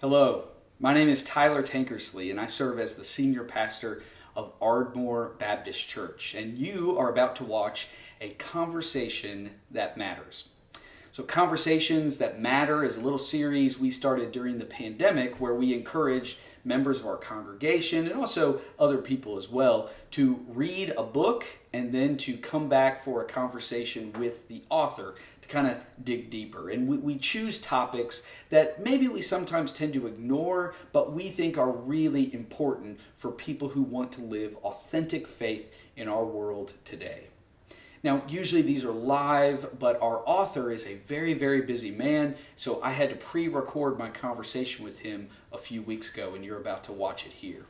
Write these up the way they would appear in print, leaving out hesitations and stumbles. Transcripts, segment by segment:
Hello, my name is Tyler Tankersley, and I serve as the senior pastor of Ardmore Baptist Church. And you are about to watch a conversation that matters. So, Conversations That Matter is a little series we started during the pandemic where we encourage members of our congregation and also other people as well to read a book and then to come back for a conversation with the author to kind of dig deeper. And we choose topics that maybe we sometimes tend to ignore, but we think are really important for people who want to live authentic faith in our world today. Now, usually these are live, but our author is a very, very busy man, so I had to pre-record my conversation with him a few weeks ago, and you're about to watch it here.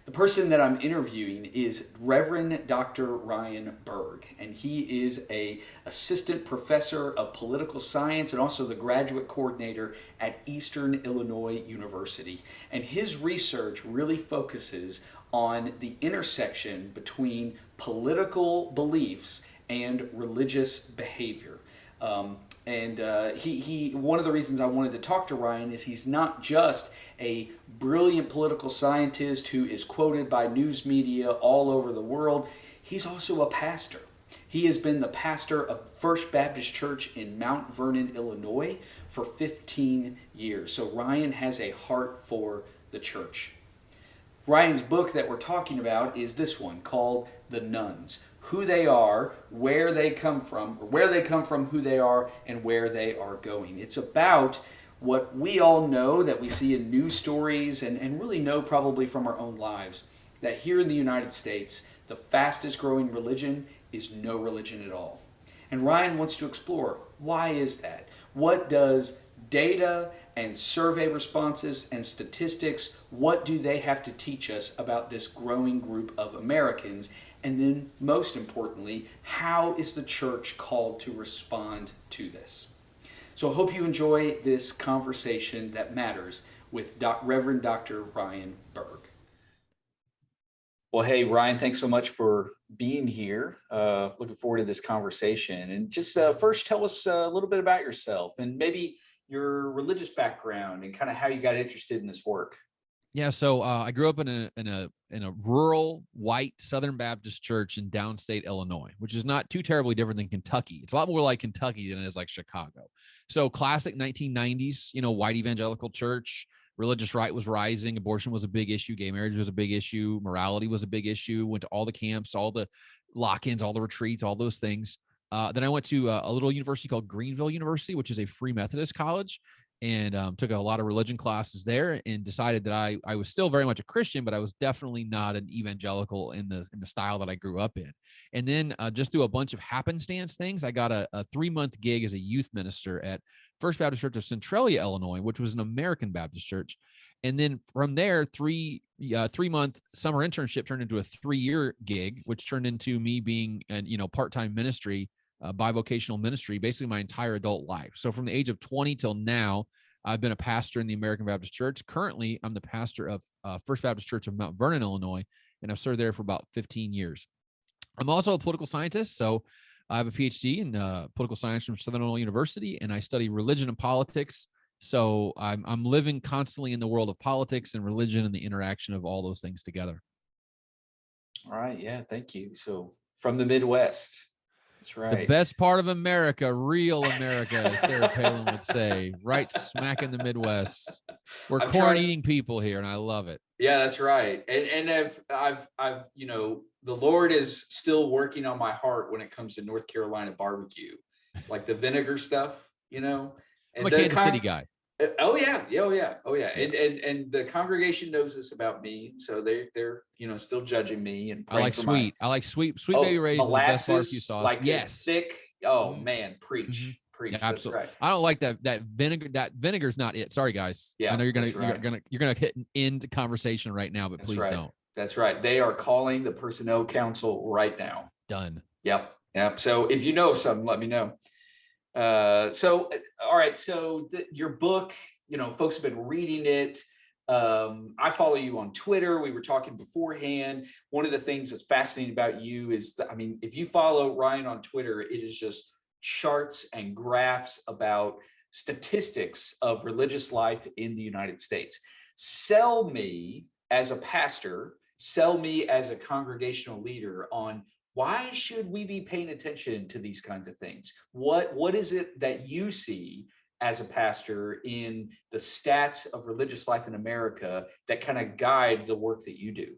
The person that I'm interviewing is Reverend Dr. Ryan Berg, and he is an assistant professor of political science and also the graduate coordinator at Eastern Illinois University. And his research really focuses on the intersection between political beliefs and religious behavior. He one of the reasons I wanted to talk to Ryan is he's not just a brilliant political scientist who is quoted by news media all over the world. He's also a pastor. He has been the pastor of First Baptist Church in Mount Vernon, Illinois for 15 years. So Ryan has a heart for the church. Ryan's book that we're talking about is this one called The Nuns: Who They Are, Where They Come From, or Where They Come From, Who They Are, and Where They Are Going. It's about what we all know that we see in news stories and really know probably from our own lives, that here in the United States, the fastest growing religion is no religion at all. And Ryan wants to explore, why is that? What does data and survey responses and statistics, what do they have to teach us about this growing group of Americans? And then, most importantly, how is the church called to respond to this? So I hope you enjoy this conversation that matters with Reverend Dr. Ryan Berg. Well, hey, Ryan, thanks so much for being here. Looking forward to this conversation. And just first, tell us a little bit about yourself and maybe your religious background and kind of how you got interested in this work. Yeah, so I grew up in a rural white Southern Baptist church in downstate Illinois, which is not too terribly different than Kentucky. It's a lot more like Kentucky than it is like Chicago. So classic 1990s, white evangelical church. Religious right was rising. Abortion was a big issue. Gay marriage was a big issue. Morality was a big issue. Went to all the camps, all the lock-ins, all the retreats, all those things. Then I went to a little university called Greenville University, which is a free Methodist college, and took a lot of religion classes there, and decided that I was still very much a Christian, but I was definitely not an evangelical in the style that I grew up in. And then just through a bunch of happenstance things, I got a 3-month gig as a youth minister at First Baptist Church of Centralia, Illinois, which was an American Baptist church. And then from there, 3-month summer internship turned into a 3-year gig, which turned into me being part-time ministry, bivocational ministry, basically my entire adult life. So from the age of 20 till now, I've been a pastor in the American Baptist Church. Currently, I'm the pastor of First Baptist Church of Mount Vernon, Illinois, and I've served there for about 15 years. I'm also a political scientist, so I have a PhD in political science from Southern Illinois University, and I study religion and politics. So I'm living constantly in the world of politics and religion and the interaction of all those things together. All right, yeah, thank you. So from the Midwest. That's right. The best part of America, real America, as Sarah Palin would say, right smack in the Midwest. We're corn eating people here, and I love it. Yeah, that's right. And I've the Lord is still working on my heart when it comes to North Carolina barbecue, like the vinegar stuff, And I'm a Kansas City guy. Oh yeah. And the congregation knows this about me, so they're still judging me and I like sweet. I like sweet baby rays, the best barbecue sauce. Like yes, thick. Oh man, preach. Yeah, absolutely. Right. I don't like that vinegar. That vinegar's not it. Sorry, guys. Yeah, I know you're gonna hit an end conversation right now, but please don't. That's right. They are calling the personnel council right now. Done. Yep. So if you know something, let me know. So all right. So your book, folks have been reading it. I follow you on Twitter. We were talking beforehand. One of the things that's fascinating about you is, if you follow Ryan on Twitter, it is just charts and graphs about statistics of religious life in the United States. Sell me as a pastor, sell me as a congregational leader on why should we be paying attention to these kinds of things? What is it that you see as a pastor in the stats of religious life in America that kind of guide the work that you do?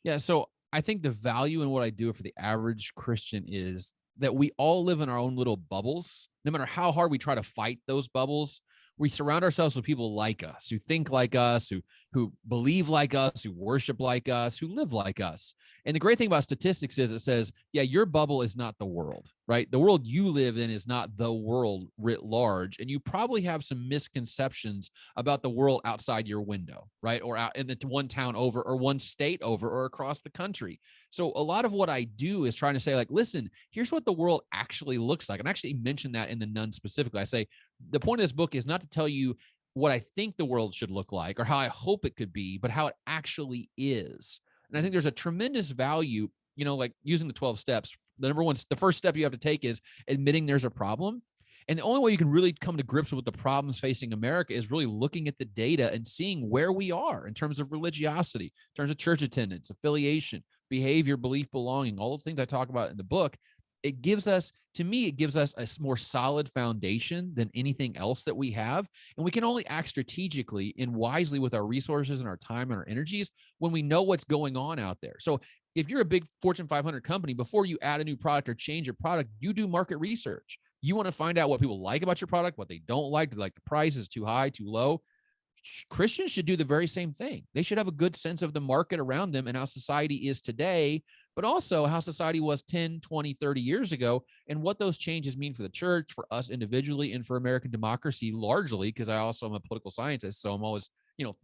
Yeah. So I think the value in what I do for the average Christian is that we all live in our own little bubbles. No matter how hard we try to fight those bubbles, we surround ourselves with people like us, who think like us, who believe like us, who worship like us, who live like us. And the great thing about statistics is it says, yeah, your bubble is not the world, right? The world you live in is not the world writ large. And you probably have some misconceptions about the world outside your window, right? Or out in the one town over, or one state over, or across the country. So a lot of what I do is trying to say, like, listen, here's what the world actually looks like. And I actually mentioned that in the Nuns specifically. I say, the point of this book is not to tell you what I think the world should look like or how I hope it could be, but how it actually is. And I think there's a tremendous value, like using the 12 steps. The first step you have to take is admitting there's a problem. And the only way you can really come to grips with the problems facing America is really looking at the data and seeing where we are in terms of religiosity, in terms of church attendance, affiliation, behavior, belief, belonging, all the things I talk about in the book. It gives us a more solid foundation than anything else that we have. And we can only act strategically and wisely with our resources and our time and our energies when we know what's going on out there. So if you're a big Fortune 500 company, before you add a new product or change your product, you do market research. You want to find out what people like about your product, what they don't like. Do they like the price is too high, too low? Christians should do the very same thing. They should have a good sense of the market around them and how society is today, but also how society was 10, 20, 30 years ago, and what those changes mean for the church, for us individually, and for American democracy largely, because I also am a political scientist, so I'm always,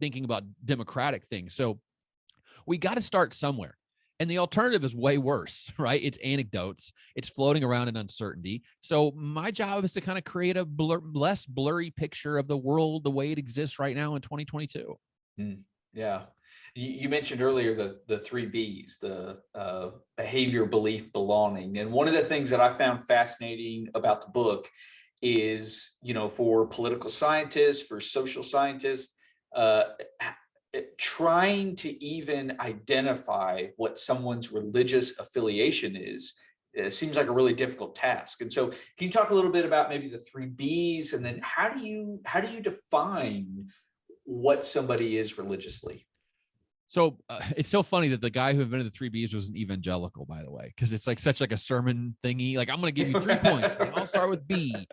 thinking about democratic things. So we got to start somewhere. And the alternative is way worse, right? It's anecdotes. It's floating around in uncertainty. So my job is to kind of create a less blurry picture of the world the way it exists right now in 2022. Yeah. You mentioned earlier the three B's, the behavior, belief, belonging. And one of the things that I found fascinating about the book is, for political scientists, for social scientists, trying to even identify what someone's religious affiliation is, it seems like a really difficult task. And so can you talk a little bit about maybe the three B's, and then how do you define what somebody is religiously? So it's so funny that the guy who invented the three B's was an evangelical, by the way, because it's like such like a sermon thingy. Like, I'm going to give you 3 points. I'll start with B.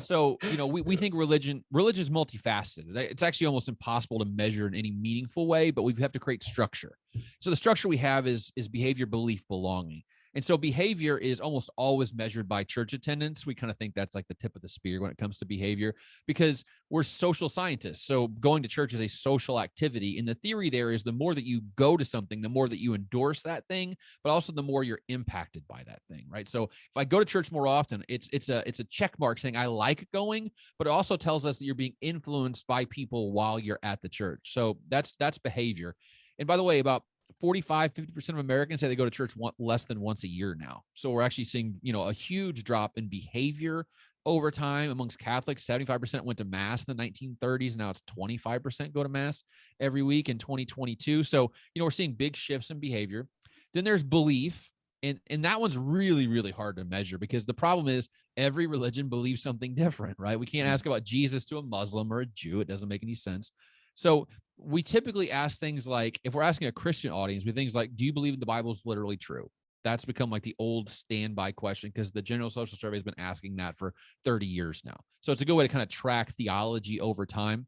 So, we think religion is multifaceted. It's actually almost impossible to measure in any meaningful way, but we have to create structure. So the structure we have is behavior, belief, belonging. And so behavior is almost always measured by church attendance. We kind of think that's like the tip of the spear when it comes to behavior, because we're social scientists. So going to church is a social activity. And the theory there is the more that you go to something, the more that you endorse that thing, but also the more you're impacted by that thing, right? So if I go to church more often, it's a check mark saying I like going, but it also tells us that you're being influenced by people while you're at the church. So that's behavior. And by the way, about 45-50% of Americans say they go to church less than once a year now. So we're actually seeing, a huge drop in behavior over time amongst Catholics. 75% went to mass in the 1930s. Now it's 25% go to mass every week in 2022. So, we're seeing big shifts in behavior. Then there's belief. And that one's really, really hard to measure, because the problem is every religion believes something different, right? We can't ask about Jesus to a Muslim or a Jew. It doesn't make any sense. So we typically ask things like, if we're asking a Christian audience, we things like, do you believe the Bible is literally true? That's become like the old standby question, because the General Social Survey has been asking that for 30 years now. So it's a good way to kind of track theology over time.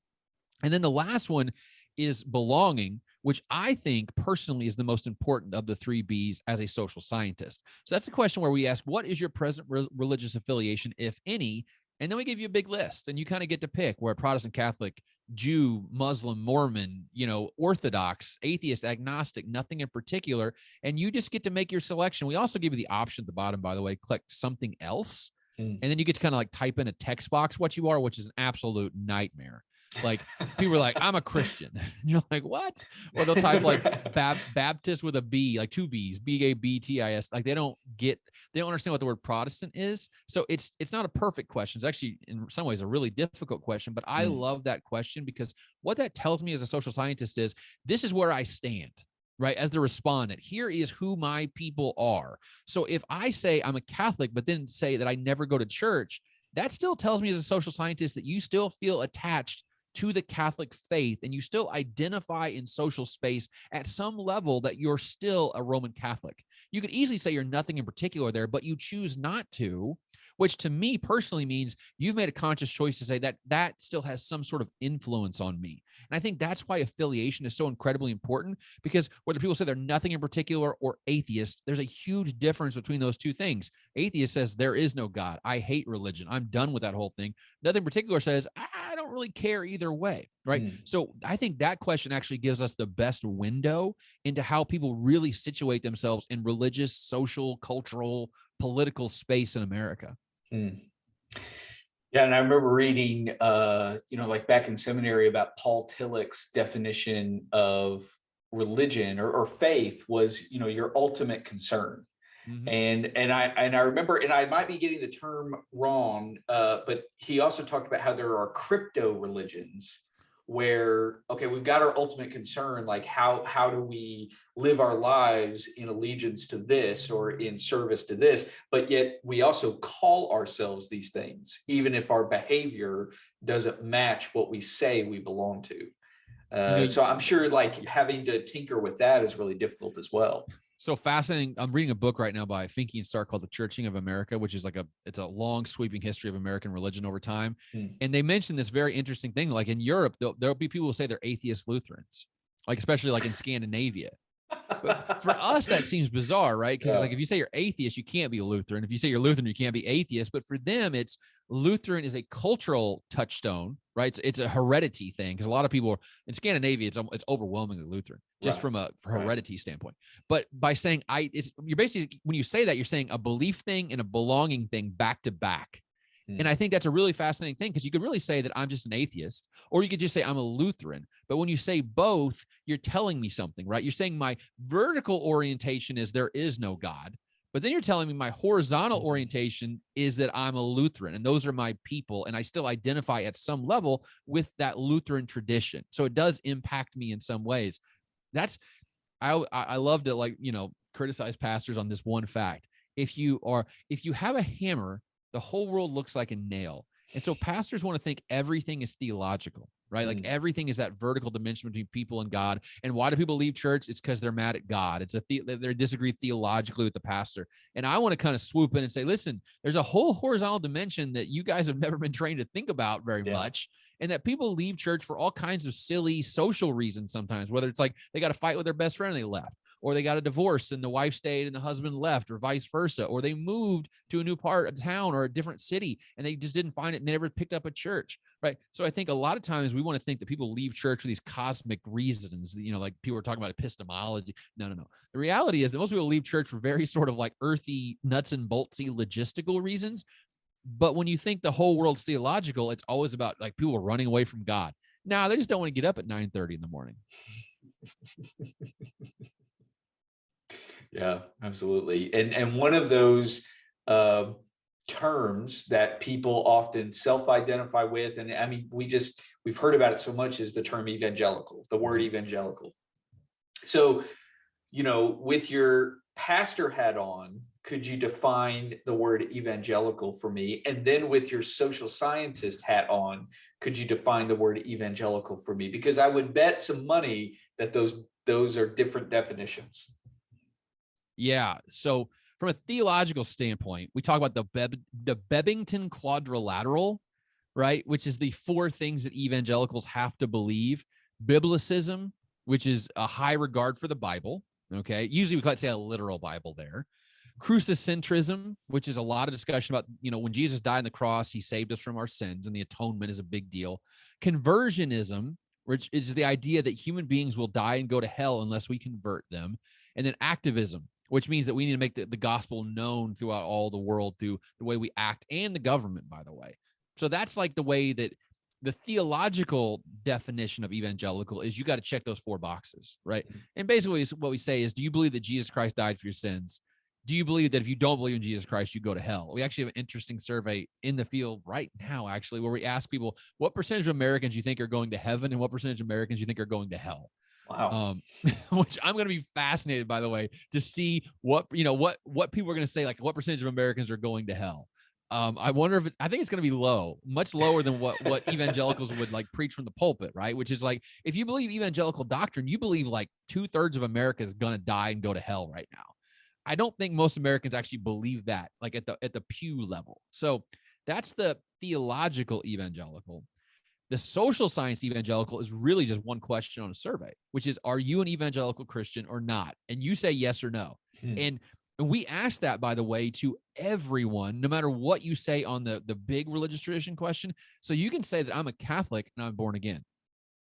And then the last one is belonging, which I think personally is the most important of the three B's as a social scientist. So that's the question where we ask, what is your present religious affiliation, if any? And then we give you a big list, and you kind of get to pick where Protestant, Catholic, Jew, Muslim, Mormon, Orthodox, atheist, agnostic, nothing in particular. And you just get to make your selection. We also give you the option at the bottom, by the way, click something else. And then you get to kind of like type in a text box what you are, which is an absolute nightmare. Like people are like, I'm a Christian. You're like, what? Or they'll type like Baptist with a B, like two B's, Babtis. Like they don't understand what the word Protestant is. So it's not a perfect question. It's actually in some ways a really difficult question, but I love that question because what that tells me as a social scientist is this is where I stand. Right. As the respondent, here is who my people are. So if I say I'm a Catholic, but then say that I never go to church, that still tells me as a social scientist that you still feel attached to the Catholic faith and you still identify in social space at some level that you're still a Roman Catholic. You could easily say you're nothing in particular there, but you choose not to, which to me personally means you've made a conscious choice to say that that still has some sort of influence on me. And I think that's why affiliation is so incredibly important, because whether people say they're nothing in particular or atheist, there's a huge difference between those two things. Atheist says there is no God. I hate religion. I'm done with that whole thing. Nothing in particular says I don't really care either way, right? So I think that question actually gives us the best window into how people really situate themselves in religious, social, cultural, political space in America. Yeah, and I remember reading, like back in seminary about Paul Tillich's definition of religion or faith was, your ultimate concern. And I remember, and I might be getting the term wrong, but he also talked about how there are crypto religions where, okay, we've got our ultimate concern, like how do we live our lives in allegiance to this or in service to this, but yet we also call ourselves these things, even if our behavior doesn't match what we say we belong to. So I'm sure like having to tinker with that is really difficult as well. So fascinating. I'm reading a book right now by Finke and Stark called The Churching of America, which is like it's a long sweeping history of American religion over time. And they mentioned this very interesting thing. Like in Europe, there'll be people who say they're atheist Lutherans, like especially like in Scandinavia. But for us, that seems bizarre, right? Because like if you say you're atheist, you can't be a Lutheran. If you say you're Lutheran, you can't be atheist. But for them, it's Lutheran is a cultural touchdown, right? It's a heredity thing because a lot of people in Scandinavia, it's overwhelmingly Lutheran, just from a heredity standpoint. But by saying you're basically, when you say that, you're saying a belief thing and a belonging thing back to back. And I think that's a really fascinating thing because you could really say that I'm just an atheist, or you could just say I'm a Lutheran. But when you say both, you're telling me something, right? You're saying my vertical orientation is there is no God, but then you're telling me my horizontal orientation is that I'm a Lutheran and those are my people. And I still identify at some level with that Lutheran tradition. So it does impact me in some ways. I love to criticize pastors on this one fact. If you have a hammer, the whole world looks like a nail. And so pastors want to think everything is theological, right? Like everything is that vertical dimension between people and God. And why do people leave church? It's because they're mad at God. They disagree theologically with the pastor. And I want to kind of swoop in and say, listen, there's a whole horizontal dimension that you guys have never been trained to think about very much. And that people leave church for all kinds of silly social reasons sometimes, whether it's like they got to fight with their best friend and they left, or they got a divorce and the wife stayed and the husband left, or vice versa, or they moved to a new part of town or a different city and they just didn't find it and they never picked up a church, right? So I think a lot of times we want to think that people leave church for these cosmic reasons, like people are talking about epistemology. No. The reality is that most people leave church for very sort of like earthy, nuts and boltsy logistical reasons. But when you think the whole world's theological, it's always about like people running away from God. No, they just don't want to get up at 9:30 in the morning. Yeah, absolutely. And one of those terms that people often self-identify with, and I mean, we've heard about it so much, is the term evangelical, the word evangelical. So, with your pastor hat on, could you define the word evangelical for me? And then with your social scientist hat on, could you define the word evangelical for me? Because I would bet some money that those are different definitions. Yeah. So from a theological standpoint, we talk about the Bebbington quadrilateral, right? Which is the four things that evangelicals have to believe. Biblicism, which is a high regard for the Bible. Okay. Usually we might say a literal Bible there. Crucicentrism, which is a lot of discussion about, when Jesus died on the cross, he saved us from our sins and the atonement is a big deal. Conversionism, which is the idea that human beings will die and go to hell unless we convert them. And then activism, which means that we need to make the gospel known throughout all the world through the way we act and the government, by the way. So that's like the way that The theological definition of evangelical is you got to check those 4 boxes, right? And basically what we say is, do you believe that Jesus Christ died for your sins? Do you believe that if you don't believe in Jesus Christ, you go to hell? We actually have an interesting survey in the field right now, actually, where we ask people what percentage of Americans you think are going to heaven and what percentage of Americans you think are going to hell. Wow. Which I'm going to be fascinated, by the way, to see what people are going to say, like what percentage of Americans are going to hell. I wonder if I think it's going to be low, much lower than what evangelicals would like preach from the pulpit, right? Which is like, if you believe evangelical doctrine, you believe like 2/3 of America is going to die and go to hell right now. I don't think most Americans actually believe that, like at the pew level. So that's the theological evangelical. The social science evangelical is really just one question on a survey, which is, are you an evangelical Christian or not? And you say yes or no. And we ask that, by the way, to everyone, no matter what you say on the big religious tradition question. So you can say that I'm a Catholic and I'm born again.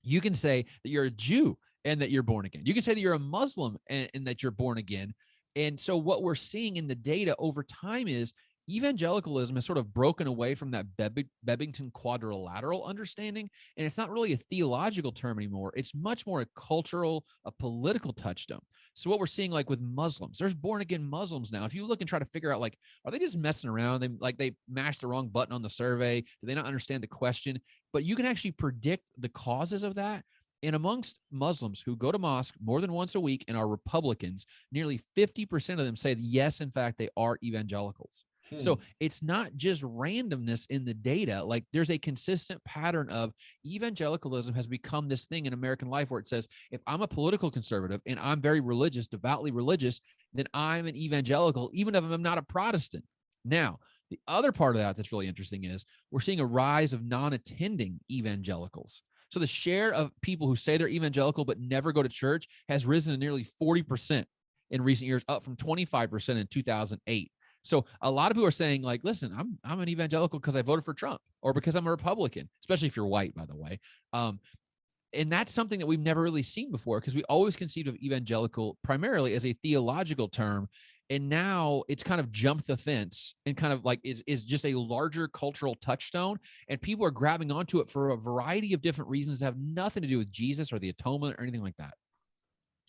You can say that you're a Jew and that you're born again. You can say that you're a Muslim and that you're born again. And so what we're seeing in the data over time is evangelicalism has sort of broken away from that Bebbington quadrilateral understanding. And it's not really a theological term anymore. It's much more a cultural, a political touchstone. So what we're seeing, like with Muslims, there's born again Muslims now. If you look and try to figure out, like, are they just messing around? They mashed the wrong button on the survey. Do they not understand the question? But you can actually predict the causes of that. And amongst Muslims who go to mosque more than once a week and are Republicans, nearly 50% of them say, yes, in fact, they are evangelicals. So it's not just randomness in the data. Like, there's a consistent pattern of evangelicalism has become this thing in American life where it says, if I'm a political conservative and I'm very religious, devoutly religious, then I'm an evangelical, even if I'm not a Protestant. Now, the other part of that that's really interesting is we're seeing a rise of non-attending evangelicals. So the share of people who say they're evangelical but never go to church has risen to nearly 40% in recent years, up from 25% in 2008. So a lot of people are saying, like, listen, I'm an evangelical because I voted for Trump or because I'm a Republican, especially if you're white, by the way. And that's something that we've never really seen before, because we always conceived of evangelical primarily as a theological term. And now it's kind of jumped the fence and kind of like is just a larger cultural touchstone. And people are grabbing onto it for a variety of different reasons that have nothing to do with Jesus or the atonement or anything like that.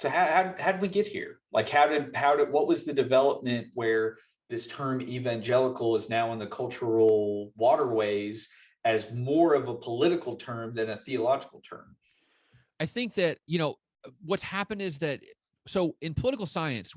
So how did we get here? Like, what was the development where this term evangelical is now in the cultural waterways as more of a political term than a theological term? I think that, what's happened is that, so in political science,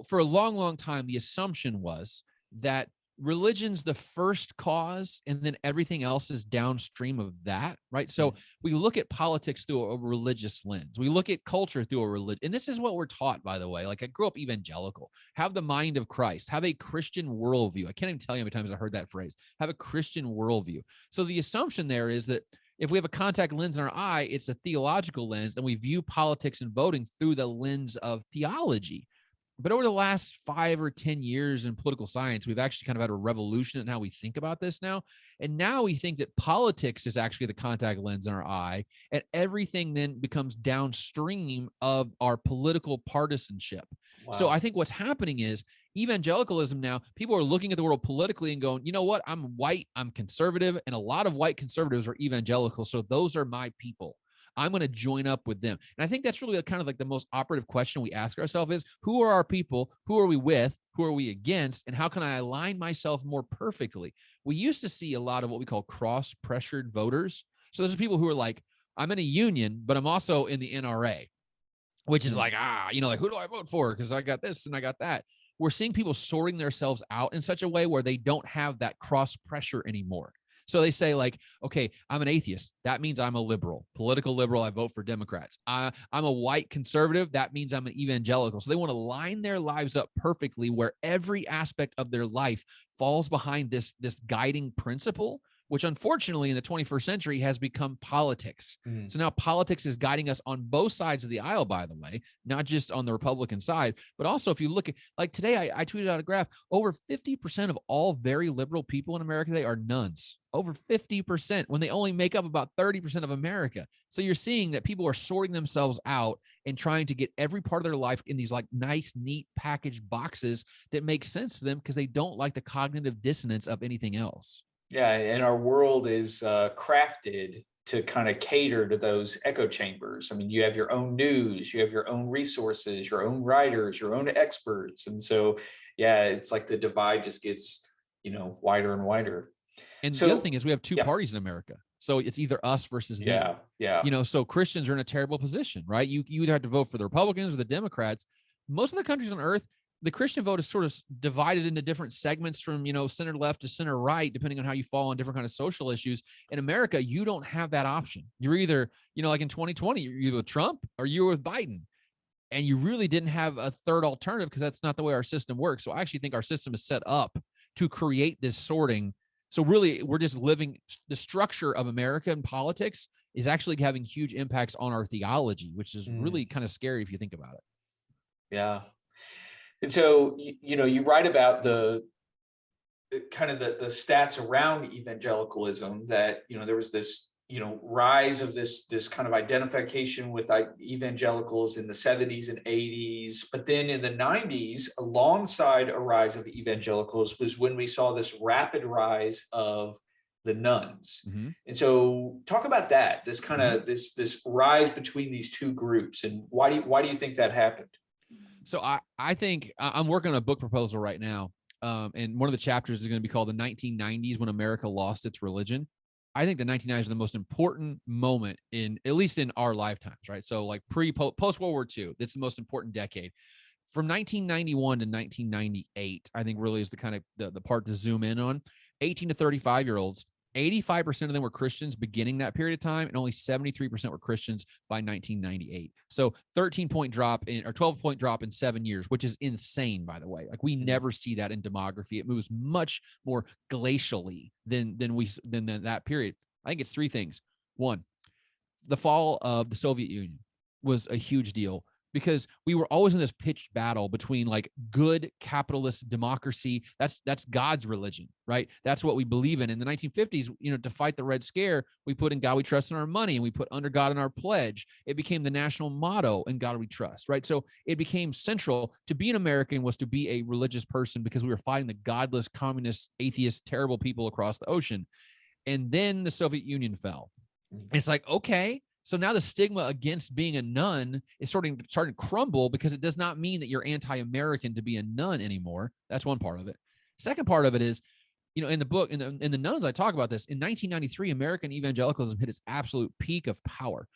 for a long, long time, the assumption was that religion's the first cause and then everything else is downstream of that, right? So we look at politics through a religious lens. We look at culture through a religion. And this is what we're taught, by the way. Like, I grew up evangelical. Have the mind of Christ. Have a Christian worldview. I can't even tell you how many times I heard that phrase. Have a Christian worldview. So the assumption there is that if we have a contact lens in our eye, it's a theological lens, and we view politics and voting through the lens of theology. But over the last 5 or 10 years in political science, we've actually kind of had a revolution in how we think about this now. And now we think that politics is actually the contact lens in our eye, and everything then becomes downstream of our political partisanship. Wow. So I think what's happening is evangelicalism now, people are looking at the world politically and going, you know what? I'm white, I'm conservative, and a lot of white conservatives are evangelical. So those are my people. I'm going to join up with them. And I think that's really kind of like the most operative question we ask ourselves is, who are our people? Who are we with? Who are we against? And how can I align myself more perfectly? We used to see a lot of what we call cross-pressured voters. So those are people who are like, I'm in a union, but I'm also in the NRA, which is like, like, who do I vote for? Because I got this and I got that. We're seeing people sorting themselves out in such a way where they don't have that cross pressure anymore. So they say, like, okay, I'm an atheist. That means I'm a liberal, political liberal. I vote for Democrats. I'm a white conservative. That means I'm an evangelical. So they want to line their lives up perfectly where every aspect of their life falls behind this guiding principle, which unfortunately in the 21st century has become politics. So now politics is guiding us on both sides of the aisle, by the way, not just on the Republican side, but also if you look at, like today, I tweeted out a graph, over 50% of all very liberal people in America today are nuns. Over 50%, when they only make up about 30% of America. So you're seeing that people are sorting themselves out and trying to get every part of their life in these like nice, neat packaged boxes that make sense to them because they don't like the cognitive dissonance of anything else. Yeah, and our world is crafted to kind of cater to those echo chambers. I mean, you have your own news, you have your own resources, your own writers, your own experts. And so, yeah, it's like the divide just gets, wider and wider. And the other So, thing is we have two yeah, parties in America. So it's either us versus them. yeah, yeah. So Christians are in a terrible position, right? You either have to vote for the Republicans or the Democrats. Most of the countries on earth, the Christian vote is sort of divided into different segments from, center left to center right, depending on how you fall on different kind of social issues. In America, you don't have that option. You're either, like in 2020, you're either with Trump or you're with Biden. And you really didn't have a third alternative because that's not the way our system works. So I actually think our system is set up to create this sorting. So really, we're just living the structure of American politics is actually having huge impacts on our theology, which is really kind of scary if you think about it. Yeah. And so, you write about the kind of the stats around evangelicalism that, there was this, rise of this kind of identification with evangelicals in the 70s and 80s. But then in the 90s, alongside a rise of evangelicals was when we saw this rapid rise of the nuns. Mm-hmm. And so talk about that, this kind of this rise between these two groups, and why do you think that happened? So I think I'm working on a book proposal right now. And one of the chapters is going to be called The 1990s When America Lost Its Religion. I think the 1990s are the most important moment at least in our lifetimes, right? So like post World War II, that's the most important decade. From 1991 to 1998, I think really is the kind of the part to zoom in on. 18 to 35-year-olds, 85% of them were Christians beginning that period of time, and only 73% were Christians by 1998. So 13-point drop or 12-point drop in 7 years, which is insane, by the way. Like we never see that in demography. It moves much more glacially than that period. I think it's three things. One, the fall of the Soviet Union was a huge deal, because we were always in this pitched battle between like good capitalist democracy. That's God's religion, right? That's what we believe in. In the 1950s, to fight the Red Scare, we put in God we trust in our money, and we put under God in our pledge. It became the national motto, in God we trust, right? So it became central. To be an American was to be a religious person, because we were fighting the godless, communist, atheist, terrible people across the ocean. And then the Soviet Union fell. And it's like, okay, so now the stigma against being a nun is starting to crumble, because it does not mean that you're anti-American to be a nun anymore. That's one part of it. Second part of it is, in the book, in the Nuns, I talk about this. In 1993, American evangelicalism hit its absolute peak of power.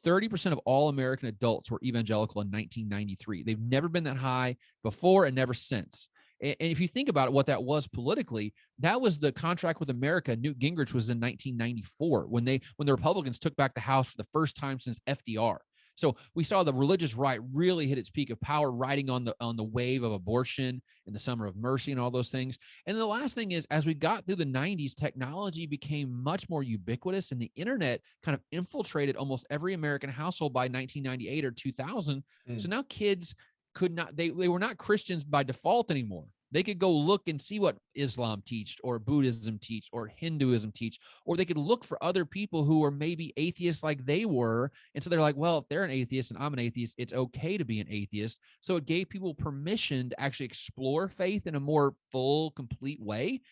30% of all American adults were evangelical in 1993. They've never been that high before and never since. And if you think about it, what that was politically, that was the contract with America. Newt Gingrich was in 1994 when the Republicans took back the House for the first time since FDR. So we saw the religious right really hit its peak of power, riding on the wave of abortion and the summer of mercy and all those things. And then the last thing is, as we got through the 90s, technology became much more ubiquitous, and the internet kind of infiltrated almost every American household by 1998 or 2000. So now kids could not, they were not Christians by default anymore. They could go look and see what Islam teach, or Buddhism teach, or Hinduism teach, or they could look for other people who are maybe atheists like they were. And so they're like, well, if they're an atheist and I'm an atheist, it's okay to be an atheist. So it gave people permission to actually explore faith in a more full, complete way.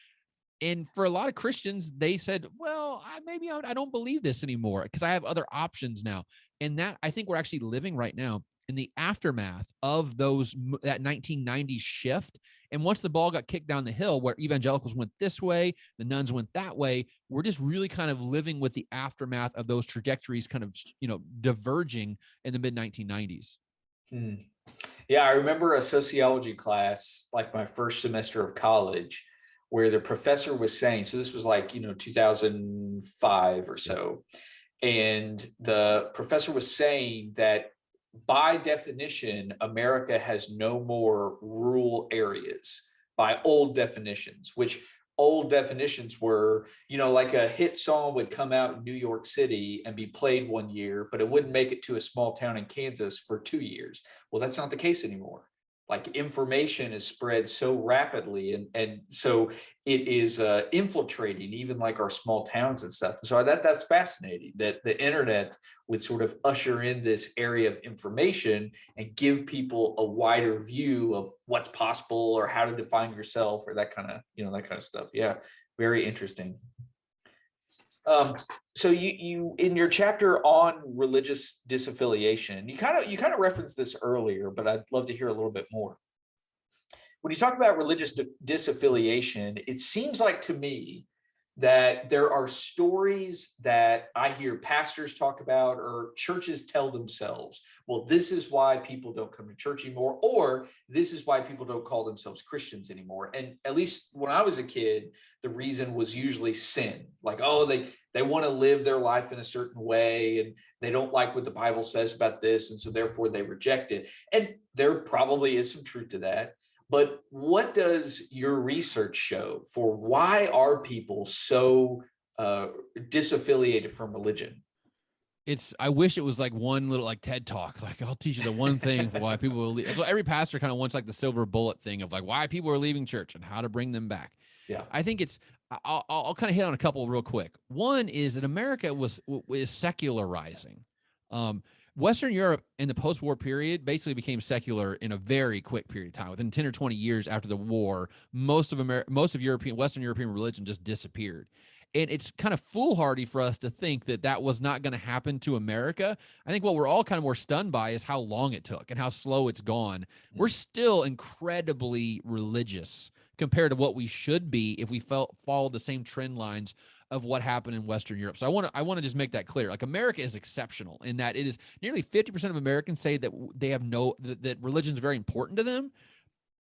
And for a lot of Christians, they said, well, I don't believe this anymore, because I have other options now. And that, I think we're actually living right now in the aftermath of that 1990s shift. And once the ball got kicked down the hill, where evangelicals went this way, the nuns went that way, we're just really kind of living with the aftermath of those trajectories kind of, diverging in the mid 1990s. Yeah, I remember a sociology class, like my first semester of college, where the professor was saying, so this was like, 2005 or so. And the professor was saying that by definition, America has no more rural areas by old definitions, which old definitions were, like a hit song would come out in New York City and be played one year, but it wouldn't make it to a small town in Kansas for 2 years. Well, that's not the case anymore. Like information is spread so rapidly, and so it is infiltrating even like our small towns and stuff. So that's fascinating that the internet would sort of usher in this area of information and give people a wider view of what's possible, or how to define yourself, or that kind of stuff. Yeah, very interesting. So you in your chapter on religious disaffiliation, you kind of referenced this earlier, but I'd love to hear a little bit more. When you talk about religious disaffiliation, it seems like to me that there are stories that I hear pastors talk about or churches tell themselves. Well, this is why people don't come to church anymore, or this is why people don't call themselves Christians anymore. And at least when I was a kid, the reason was usually sin. Like, oh, they want to live their life in a certain way and they don't like what the Bible says about this. And so therefore they reject it. And there probably is some truth to that. But what does your research show for why are people so disaffiliated from religion? I wish it was like one little like TED talk. Like I'll teach you the one thing for why people will leave. So every pastor kind of wants like the silver bullet thing of like why people are leaving church and how to bring them back. Yeah. I think I'll kind of hit on a couple real quick. One is that America is secularizing. Western Europe in the post-war period basically became secular in a very quick period of time. Within 10 or 20 years after the war, most of Western European religion just disappeared. And it's kind of foolhardy for us to think that that was not going to happen to America. I think what we're all kind of more stunned by is how long it took and how slow it's gone. We're still incredibly religious compared to what we should be if we followed the same trend lines of what happened in Western Europe. So I want to just make that clear. Like America is exceptional in that it is nearly 50% of Americans say that they have that religion is very important to them.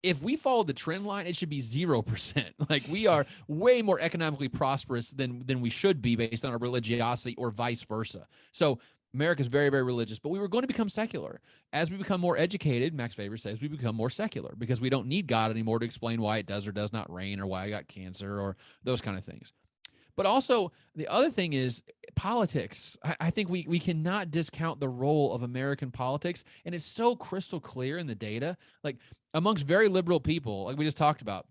If we follow the trend line, it should be 0%. Like we are way more economically prosperous than we should be based on our religiosity or vice versa. So America is very, very religious, but we were going to become secular. As we become more educated, Max Faber says we become more secular because we don't need God anymore to explain why it does or does not rain or why I got cancer or those kind of things. But also, the other thing is politics. I think we cannot discount the role of American politics. And it's so crystal clear in the data. Like amongst very liberal people, like we just talked about,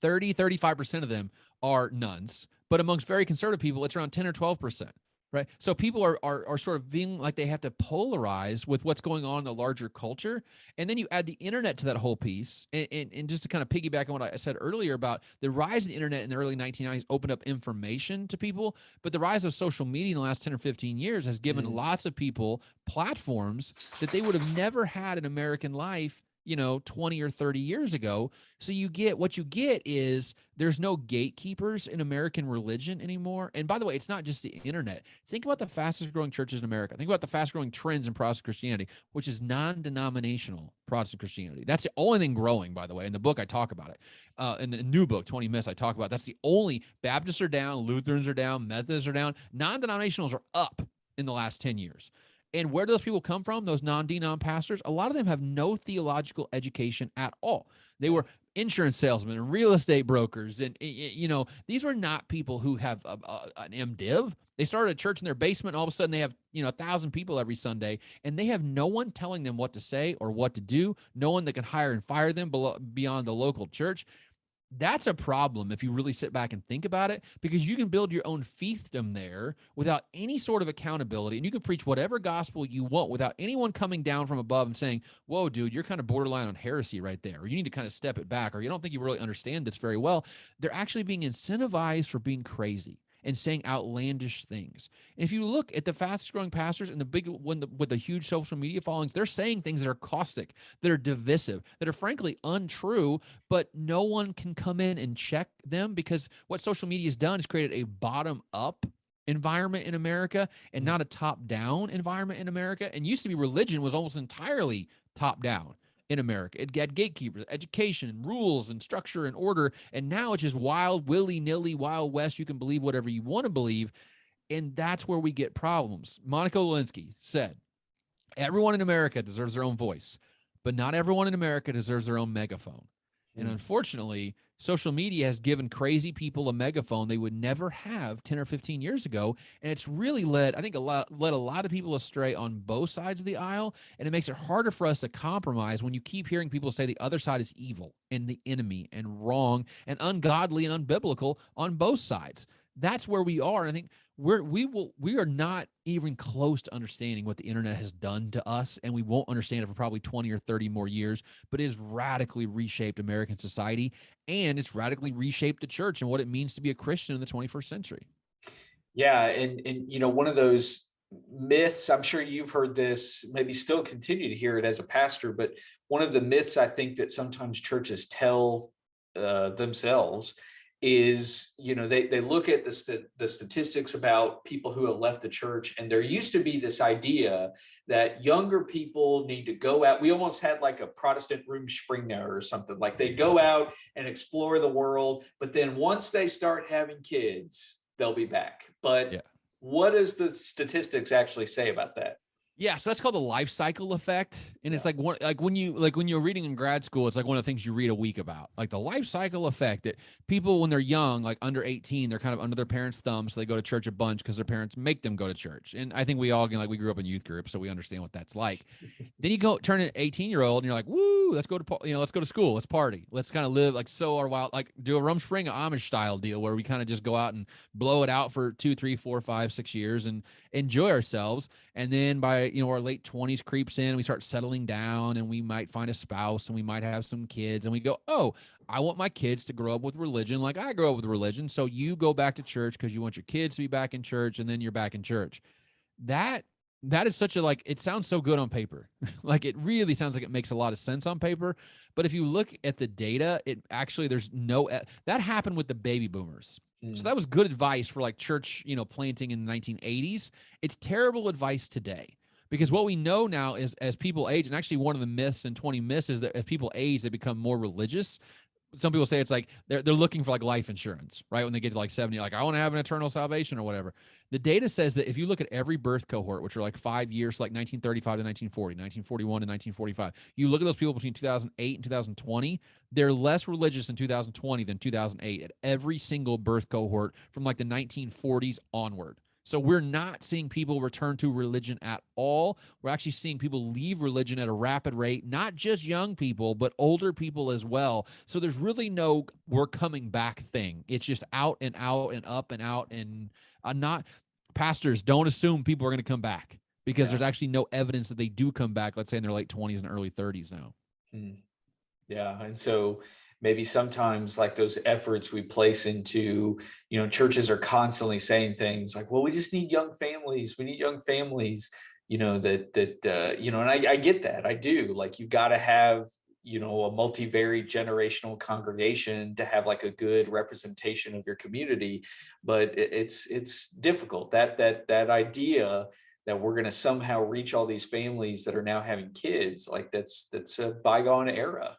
35% of them are nuns. But amongst very conservative people, it's around 10 or 12%. Right. So people are sort of being like they have to polarize with what's going on in the larger culture. And then you add the internet to that whole piece. And just to kind of piggyback on what I said earlier about the rise of the internet in the early 1990s opened up information to people. But the rise of social media in the last 10 or 15 years has given lots of people platforms that they would have never had in American life 20 or 30 years ago. So what you get is there's no gatekeepers in American religion anymore. And by the way, it's not just the internet. Think about the fastest growing churches in America. Think about the fast growing trends in Protestant Christianity, which is non-denominational Protestant Christianity. That's the only thing growing, by the way. In the book, I talk about it. In the new book, 20 Myths, I talk about it. That's the only. Baptists are down, Lutherans are down, Methodists are down. Non-denominationals are up in the last 10 years. And where do those people come from? Those non-denom pastors, a lot of them have no theological education at all. They were insurance salesmen and real estate brokers. And, these were not people who have an MDiv. They started a church in their basement. And all of a sudden they have, 1,000 people every Sunday, and they have no one telling them what to say or what to do. No one that can hire and fire them beyond the local church. That's a problem if you really sit back and think about it, because you can build your own fiefdom there without any sort of accountability, and you can preach whatever gospel you want without anyone coming down from above and saying, whoa, dude, you're kind of borderline on heresy right there, or you need to kind of step it back, or you don't think you really understand this very well. They're actually being incentivized for being crazy and saying outlandish things. And if you look at the fastest growing pastors and the big one with the huge social media followings, they're saying things that are caustic, that are divisive, that are frankly untrue, but no one can come in and check them, because what social media has done is created a bottom up environment in America and not a top down environment in America. And used to be religion was almost entirely top down in America. It had gatekeepers, education, rules, and structure and order. And now it's just wild, willy-nilly, Wild West. You can believe whatever you want to believe. And that's where we get problems. Monica Lewinsky said, everyone in America deserves their own voice, but not everyone in America deserves their own megaphone. And unfortunately, social media has given crazy people a megaphone they would never have 10 or 15 years ago. And it's really led a lot of people astray on both sides of the aisle. And it makes it harder for us to compromise when you keep hearing people say the other side is evil and the enemy and wrong and ungodly and unbiblical on both sides. That's where we are. And I think we are not even close to understanding what the internet has done to us, and we won't understand it for probably 20 or 30 more years, but it has radically reshaped American society, and it's radically reshaped the church and what it means to be a Christian in the 21st century. Yeah, and one of those myths, I'm sure you've heard this, maybe still continue to hear it as a pastor, but one of the myths I think that sometimes churches tell themselves is, they look at the statistics about people who have left the church, and there used to be this idea that younger people need to go out. We almost had like a Protestant Rumspringa or something, like they go out and explore the world, but then once they start having kids, they'll be back. But Yeah. what does the statistics actually say about that? Yeah, so that's called the life cycle effect, and it's Yeah. like when you're reading in grad school, it's like one of the things you read a week about, like the life cycle effect. That people when they're young, like under 18, they're kind of under their parents' thumb, so they go to church a bunch because their parents make them go to church. And I think we all, like we grew up in youth groups, so we understand what that's like. Then you go turn an 18-year-old and you're like, woo, let's go to let's go to school, let's party, let's kind of live like so our wild, like do a Rumspringa Amish style deal where we kind of just go out and blow it out for 2, 3, 4, 5, 6 years and enjoy ourselves. And then by our late 20s creeps in, we start settling down and we might find a spouse and we might have some kids and we go, oh, I want my kids to grow up with religion like I grew up with religion. So you go back to church because you want your kids to be back in church, and then you're back in church. That that is such a, like, it sounds so good on paper. Like it really sounds like it makes a lot of sense on paper. But if you look at the data, it actually, there's no, that happened with the baby boomers. So Mm. that was good advice for like church, planting in the 1980s. It's terrible advice today. Because what we know now is as people age, and actually one of the myths and 20 myths is that as people age, they become more religious. Some people say it's like they're looking for like life insurance, right? When they get to like 70, like I want to have an eternal salvation or whatever. The data says that if you look at every birth cohort, which are like 5 years, like 1935 to 1940, 1941 to 1945, you look at those people between 2008 and 2020, they're less religious in 2020 than 2008 at every single birth cohort from like the 1940s onward. So we're not seeing people return to religion at all. We're actually seeing people leave religion at a rapid rate, not just young people, but older people as well. So there's really no we're coming back thing. It's just out and out and up and out. And not pastors don't assume people are going to come back because Yeah. there's actually no evidence that they do come back, let's say in their late 20s and early 30s now. Mm. Yeah. And so maybe sometimes like those efforts we place into, churches are constantly saying things like, well, we just need young families. We need young families, and I get that. I do. Like you've got to have, a multivariate generational congregation to have like a good representation of your community. But it's difficult. That idea that we're going to somehow reach all these families that are now having kids, like that's a bygone era.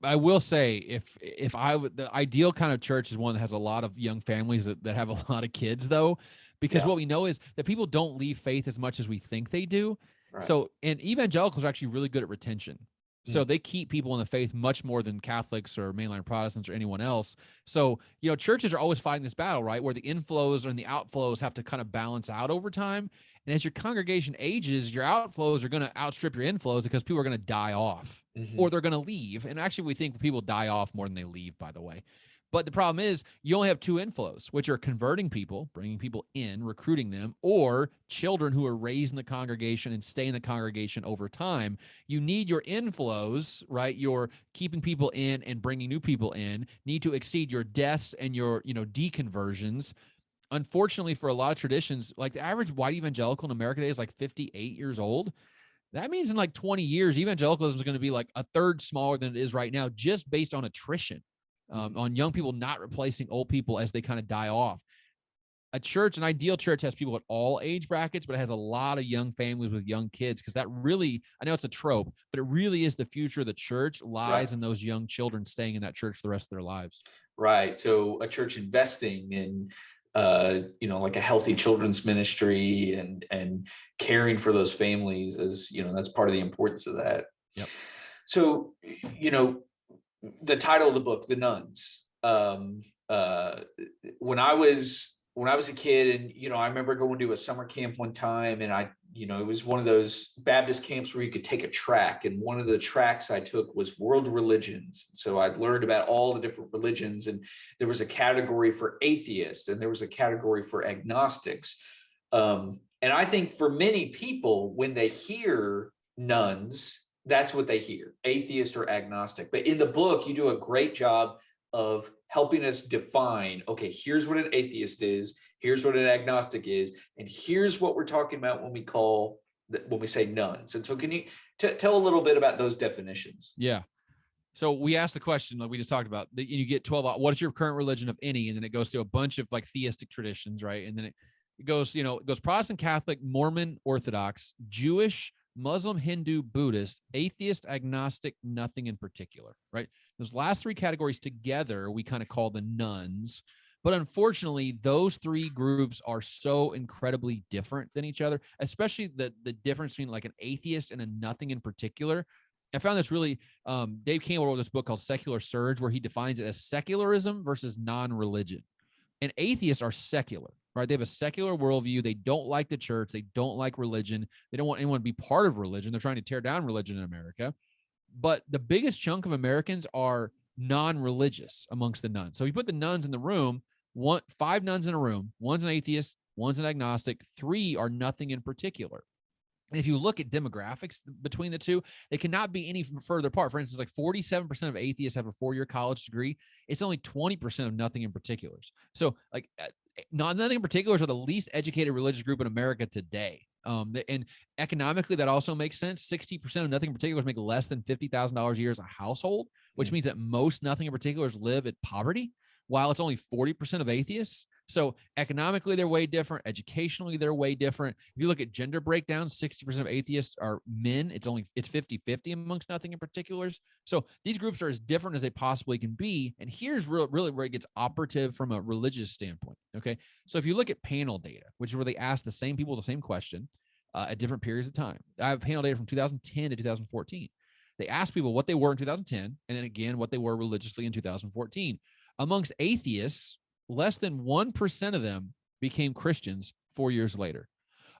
I will say, if I would, the ideal kind of church is one that has a lot of young families that have a lot of kids, though, because Yeah. what we know is that people don't leave faith as much as we think they do. Right. So, and evangelicals are actually really good at retention. So Mm. they keep people in the faith much more than Catholics or mainline Protestants or anyone else. So, churches are always fighting this battle, right? Where the inflows and the outflows have to kind of balance out over time. And as your congregation ages, your outflows are going to outstrip your inflows because people are going to die off or Mhm. they're going to leave. And actually, we think people die off more than they leave, by the way. But the problem is you only have two inflows, which are converting people, bringing people in, recruiting them, or children who are raised in the congregation and stay in the congregation over time. You need your inflows, right? Your keeping people in and bringing new people in need to exceed your deaths and your, deconversions. Unfortunately, for a lot of traditions, like the average white evangelical in America today is like 58 years old. That means in like 20 years, evangelicalism is going to be like a third smaller than it is right now, just based on attrition, Mhm. on young people not replacing old people as they kind of die off. An ideal church has people at all age brackets, but it has a lot of young families with young kids because that really, I know it's a trope, but it really is the future of the church Right. lies in those young children staying in that church for the rest of their lives. Right. So a church investing in like a healthy children's ministry and caring for those families is, that's part of the importance of that. Yep. So, you know, the title of the book, The Nuns. When I was a kid, and I remember going to a summer camp one time, and it was one of those Baptist camps where you could take a track, and one of the tracks I took was world religions. So I'd learned about all the different religions, and there was a category for atheists, and there was a category for agnostics. And I think for many people, when they hear nuns, that's what they hear, atheist or agnostic. But in the book, you do a great job of helping us define, okay, here's what an atheist is, Here's what an agnostic is, and here's what we're talking about when we say nuns. And so can you tell a little bit about those definitions? Yeah. So we asked the question, like we just talked about, you get 12, what is your current religion, of any? And then it goes to a bunch of like theistic traditions, right? And then it goes, it goes Protestant, Catholic, Mormon, Orthodox, Jewish, Muslim, Hindu, Buddhist, atheist, agnostic, nothing in particular, right? Those last three categories together, we kind of call the nuns. But unfortunately, those three groups are so incredibly different than each other, especially the difference between like an atheist and a nothing in particular. I found this really, Dave Campbell wrote this book called Secular Surge, where he defines it as secularism versus non-religion. And atheists are secular, right? They have a secular worldview. They don't like the church. They don't like religion. They don't want anyone to be part of religion. They're trying to tear down religion in America. But the biggest chunk of Americans are non-religious amongst the nuns. So you put the nuns in the room, 5 nuns in a room, one's an atheist, one's an agnostic, 3 are nothing in particular. And if you look at demographics between the two, they cannot be any further apart. For instance, like 47% of atheists have a 4-year college degree. It's only 20% of nothing in particulars. So like nothing in particulars are the least educated religious group in America today. And economically, that also makes sense. 60% of nothing in particulars make less than $50,000 a year as a household, which means that most nothing in particulars live in poverty, while it's only 40% of atheists. So economically, they're way different. Educationally, they're way different. If you look at gender breakdown, 60% of atheists are men. It's 50-50 amongst nothing in particulars. So these groups are as different as they possibly can be. And here's really where it gets operative from a religious standpoint. Okay. So if you look at panel data, which is where they ask the same people the same question at different periods of time. I have panel data from 2010 to 2014. They asked people what they were in 2010, and then again, what they were religiously in 2014. Amongst atheists, less than 1% of them became Christians 4 years later.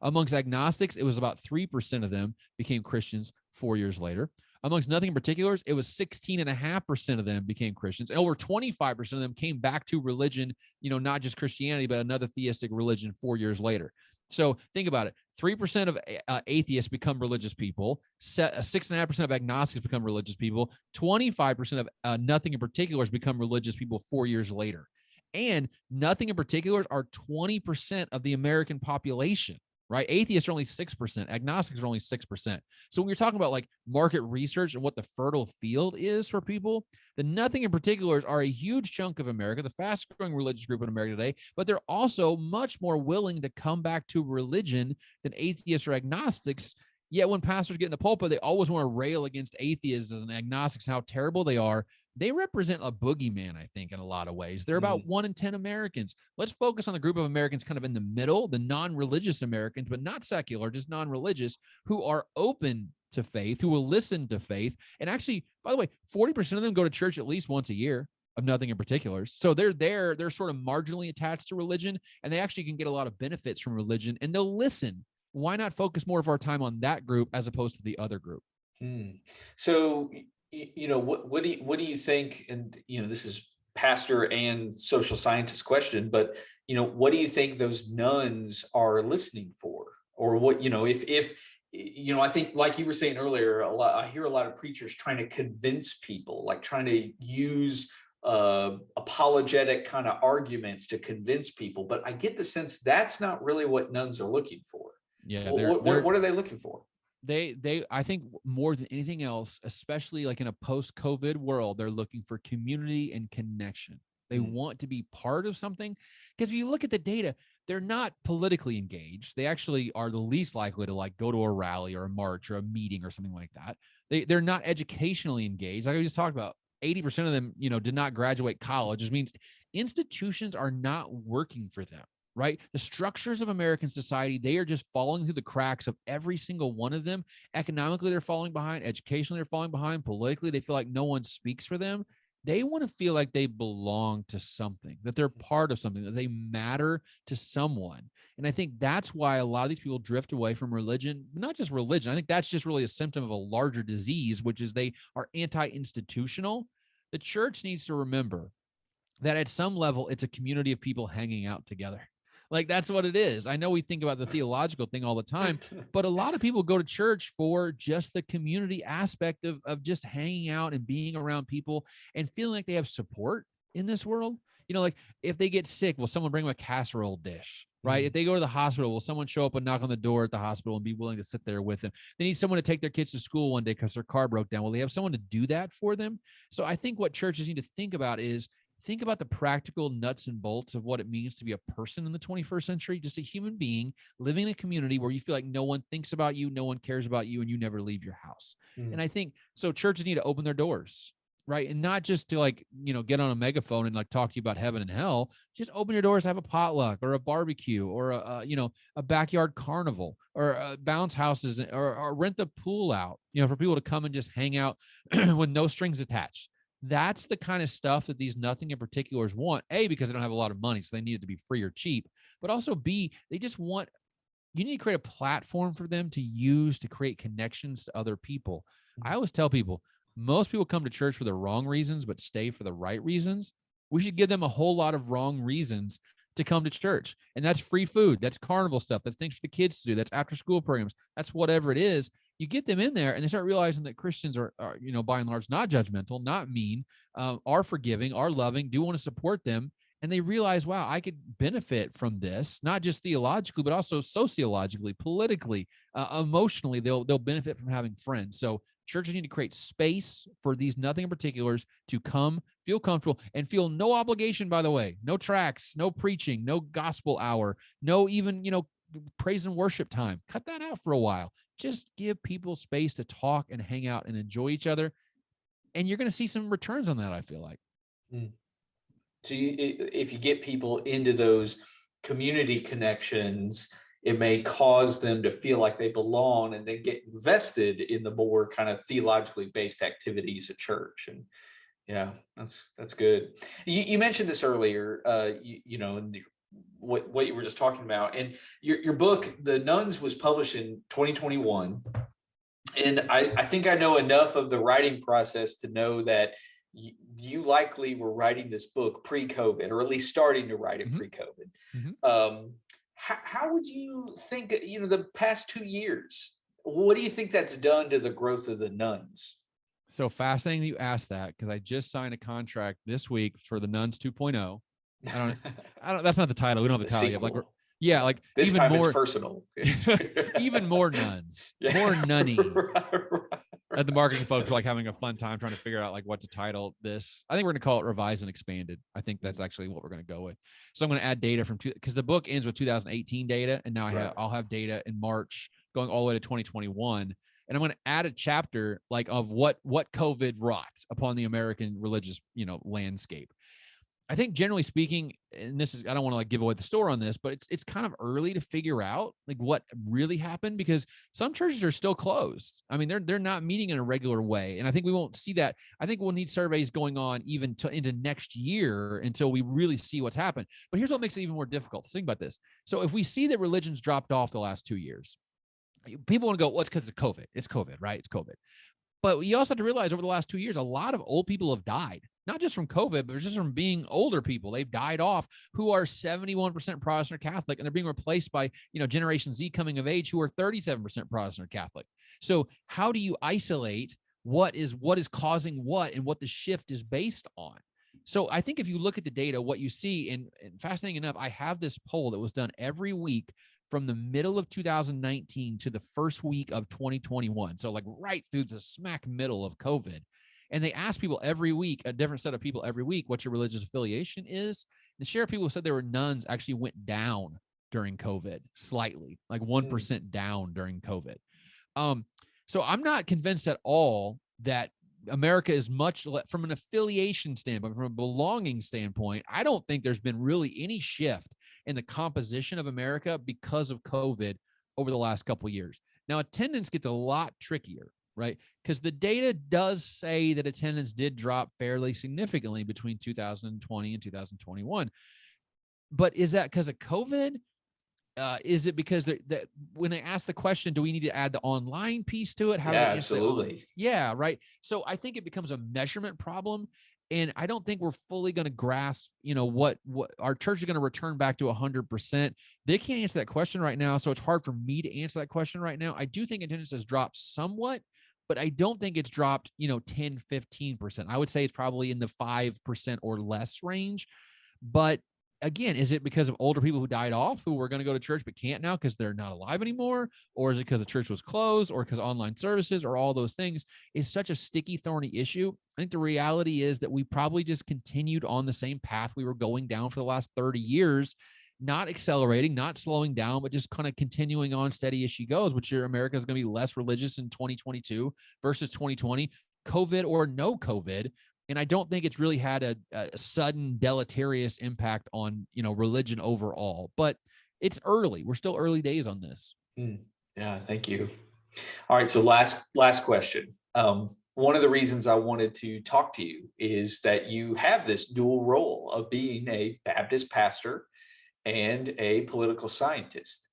Amongst agnostics, it was about 3% of them became Christians 4 years later. Amongst nothing in particulars, it was 16.5% of them became Christians. And over 25% of them came back to religion, not just Christianity, but another theistic religion 4 years later. So think about it. 3% of atheists become religious people. 6.5% of agnostics become religious people. 25% of nothing in particulars become religious people 4 years later. And nothing in particular are 20% of the American population, right? Atheists are only 6%. Agnostics are only 6%. So when you're talking about like market research and what the fertile field is for people, the nothing in particulars are a huge chunk of America, the fastest growing religious group in America today, but they're also much more willing to come back to religion than atheists or agnostics. Yet when pastors get in the pulpit, they always want to rail against atheists and agnostics, how terrible they are. They represent a boogeyman, I think, in a lot of ways. They're about 1 in 10 Americans. Let's focus on the group of Americans kind of in the middle, the non-religious Americans, but not secular, just non-religious, who are open to faith, who will listen to faith. And actually, by the way, 40% of them go to church at least once a year, of nothing in particulars. So they're sort of marginally attached to religion, and they actually can get a lot of benefits from religion, and they'll listen. Why not focus more of our time on that group as opposed to the other group? So, what do you think? And this is pastor and social scientist question, but what do you think those nuns are listening for, or what if I think, like you were saying earlier, I hear a lot of preachers trying to convince people, like trying to use apologetic kind of arguments to convince people, but I get the sense that's not really what nuns are looking for. Yeah, what are they looking for? I think more than anything else, especially like in a post-COVID world, they're looking for community and connection. They want to be part of something, because if you look at the data, they're not politically engaged. They actually are the least likely to like go to a rally or a march or a meeting or something like that. They're not educationally engaged. Like I just talked about, 80% of them, did not graduate college, which means institutions are not working for them. Right? The structures of American society, they are just falling through the cracks of every single one of them. Economically, they're falling behind. Educationally, they're falling behind. Politically, they feel like no one speaks for them. They want to feel like they belong to something, that they're part of something, that they matter to someone. And I think that's why a lot of these people drift away from religion, not just religion. I think that's just really a symptom of a larger disease, which is they are anti-institutional. The church needs to remember that at some level, it's a community of people hanging out together. Like, that's what it is. I know we think about the theological thing all the time, but a lot of people go to church for just the community aspect of just hanging out and being around people and feeling like they have support in this world. Like if they get sick, will someone bring them a casserole dish, right? If they go to the hospital, will someone show up and knock on the door at the hospital and be willing to sit there with them? They need someone to take their kids to school one day because their car broke down. Will they have someone to do that for them? So I think what churches need to think about is think about the practical nuts and bolts of what it means to be a person in the 21st century, just a human being living in a community where you feel like no one thinks about you, no one cares about you, and you never leave your house. And I think so churches need to open their doors, right? And not just to get on a megaphone and talk to you about heaven and hell. Just open your doors to have a potluck or a barbecue or a backyard carnival or bounce houses or rent the pool out, for people to come and just hang out with no strings attached. That's the kind of stuff that these nothing in particulars want. A, because they don't have a lot of money, so they need it to be free or cheap. But also B, they just want, you need to create a platform for them to use to create connections to other people. I always tell people, most people come to church for the wrong reasons, but stay for the right reasons. We should give them a whole lot of wrong reasons to come to church. And that's free food. That's carnival stuff. That's things for the kids to do. That's after school programs. That's whatever it is. You get them in there and they start realizing that Christians are by and large, not judgmental, not mean, are forgiving, are loving, do want to support them. And they realize, wow, I could benefit from this, not just theologically, but also sociologically, politically, emotionally. They'll benefit from having friends. So churches need to create space for these nothing in particulars to come, feel comfortable, and feel no obligation, by the way. No tracts, no preaching, no gospel hour, no even, praise and worship time. Cut that out for a while. Just give people space to talk and hang out and enjoy each other. And you're going to see some returns on that, I feel like. So if you get people into those community connections, it may cause them to feel like they belong and then get invested in the more kind of theologically based activities at church. And yeah, that's good. You mentioned this earlier, what you were just talking about, and your book, The Nuns, was published in 2021. And I think I know enough of the writing process to know that you likely were writing this book pre-COVID, or at least starting to write it pre-COVID. How would you think, the past 2 years, what do you think that's done to the growth of the Nuns? So fascinating that you asked that, because I just signed a contract this week for the Nuns 2.0. I don't, that's not the title. We don't have the title yet. Like this even time more, it's personal. even more nuns, more nunny. Right. The marketing folks are having a fun time trying to figure out what to title this. I think we're going to call it Revised and Expanded. I think that's actually what we're going to go with. So I'm going to add data from because the book ends with 2018 data, and now I'll have data in March going all the way to 2021. And I'm going to add a chapter of what COVID wrought upon the American religious, landscape. I think generally speaking, and this is, I don't want to give away the store on this, but it's kind of early to figure out what really happened, because some churches are still closed. I mean, they're not meeting in a regular way. And I think we won't see that. I think we'll need surveys going on even into next year until we really see what's happened. But here's what makes it even more difficult. Think about this. So if we see that religion's dropped off the last 2 years, people want to go, well, it's because of COVID. It's COVID, right? It's COVID. But you also have to realize over the last 2 years, a lot of old people have died, not just from COVID, but just from being older people. They've died off who are 71% Protestant or Catholic, and they're being replaced by, Generation Z coming of age who are 37% Protestant or Catholic. So how do you isolate what is causing what and what the shift is based on? So I think if you look at the data, what you see, and fascinating enough, I have this poll that was done every week from the middle of 2019 to the first week of 2021. So right through the smack middle of COVID. And they asked people every week, a different set of people every week, what your religious affiliation is. The share of people who said they were nuns actually went down during COVID slightly, 1% down during COVID. So I'm not convinced at all that America is much from an affiliation standpoint, from a belonging standpoint. I don't think there's been really any shift in the composition of America because of COVID over the last couple of years. Now, attendance gets a lot trickier, right? Because the data does say that attendance did drop fairly significantly between 2020 and 2021. But is that because of COVID? Is it because when they ask the question, do we need to add the online piece to it? How do they answer absolutely. Yeah, right. So I think it becomes a measurement problem. And I don't think we're fully going to grasp, what our church is going to return back to 100%. They can't answer that question right now. So it's hard for me to answer that question right now. I do think attendance has dropped somewhat, but I don't think it's dropped, 10, 15%. I would say it's probably in the 5% or less range. But again, is it because of older people who died off who were going to go to church but can't now because they're not alive anymore? Or is it because the church was closed, or because online services, or all those things? It's such a sticky, thorny issue. I think the reality is that we probably just continued on the same path we were going down for the last 30 years, not accelerating, not slowing down, but just kind of continuing on steady as she goes, which America is going to be less religious in 2022 versus 2020, COVID or no COVID. And I don't think it's really had a sudden deleterious impact on, religion overall, but it's early. We're still early days on this. Yeah, thank you. All right, so last question. One of the reasons I wanted to talk to you is that you have this dual role of being a Baptist pastor and a political scientist.